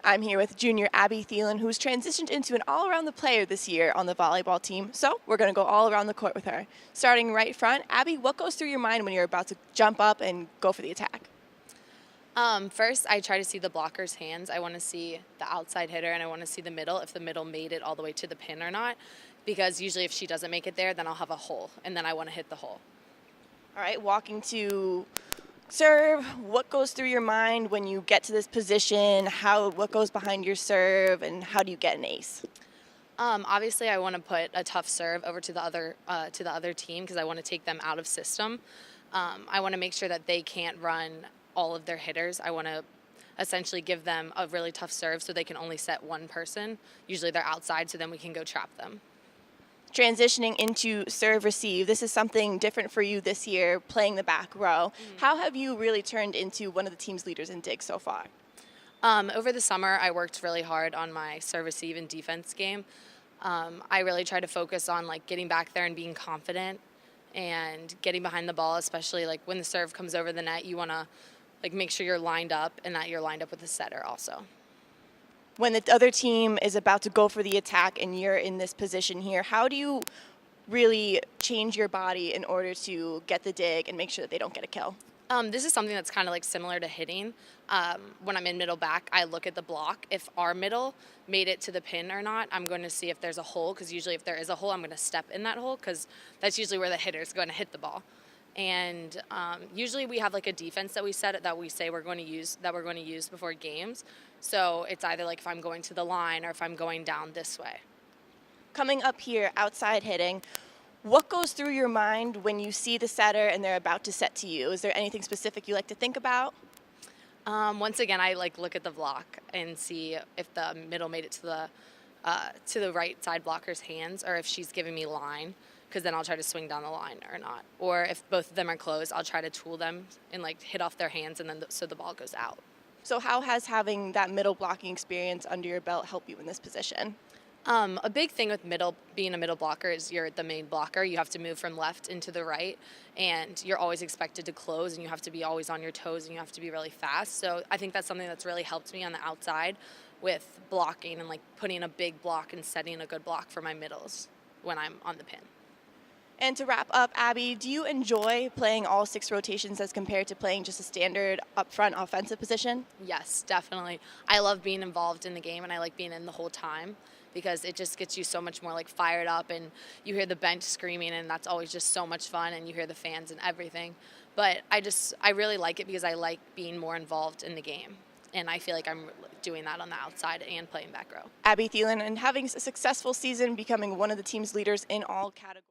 I'm here with junior Abby Thelen, who's transitioned into an all-around-the player this year on the volleyball team. So we're going to go all around the court with her. Starting right front, Abby, what goes through your mind when you're about to jump up and go for the attack? First, I try to see the blocker's hands. I want to see the outside hitter, and I want to see the middle, if the middle made it all the way to the pin or not. Because usually if she doesn't make it there, then I'll have a hole, and then I want to hit the hole. All right, walking to serve, what goes through your mind when you get to this position? What goes behind your serve, and how do you get an ace? Obviously, I want to put a tough serve over to the other team because I want to take them out of system. I want to make sure that they can't run all of their hitters. I want to essentially give them a really tough serve so they can only set one person. Usually they're outside, so then we can go trap them. Transitioning into serve receive, this is something different for you this year, playing the back row. How have you really turned into one of the team's leaders in dig so far? Over the summer, I worked really hard on my serve receive and defense game. I really tried to focus on getting back there and being confident and getting behind the ball, especially when the serve comes over the net. You want to make sure you're lined up and that you're lined up with the setter also. When the other team is about to go for the attack and you're in this position here, how do you really change your body in order to get the dig and make sure that they don't get a kill? This is something that's kind of similar to hitting. When I'm in middle back, I look at the block. If our middle made it to the pin or not, I'm going to see if there's a hole, because usually if there is a hole, I'm going to step in that hole because that's usually where the hitter's going to hit the ball. And usually we have a defense that we set that we say we're going to use before games. So it's either if I'm going to the line or if I'm going down this way. Coming up here, outside hitting, what goes through your mind when you see the setter and they're about to set to you? Is there anything specific you like to think about? Once again, I look at the block and see if the middle made it to the right side blocker's hands, or if she's giving me line, because then I'll try to swing down the line or not. Or if both of them are closed, I'll try to tool them and hit off their hands, and then so the ball goes out. So how has having that middle blocking experience under your belt help you in this position? A big thing with being a middle blocker is you're the main blocker. You have to move from left into the right, and you're always expected to close, and you have to be always on your toes, and you have to be really fast. So I think that's something that's really helped me on the outside with blocking and putting a big block and setting a good block for my middles when I'm on the pin. And to wrap up, Abby, do you enjoy playing all 6 rotations as compared to playing just a standard upfront offensive position? Yes, definitely. I love being involved in the game, and I like being in the whole time, because it just gets you so much more fired up, and you hear the bench screaming, and that's always just so much fun, and you hear the fans and everything. But I really like it because I like being more involved in the game, and I feel like I'm doing that on the outside and playing back row. Abby Thelen, and having a successful season, becoming one of the team's leaders in all categories.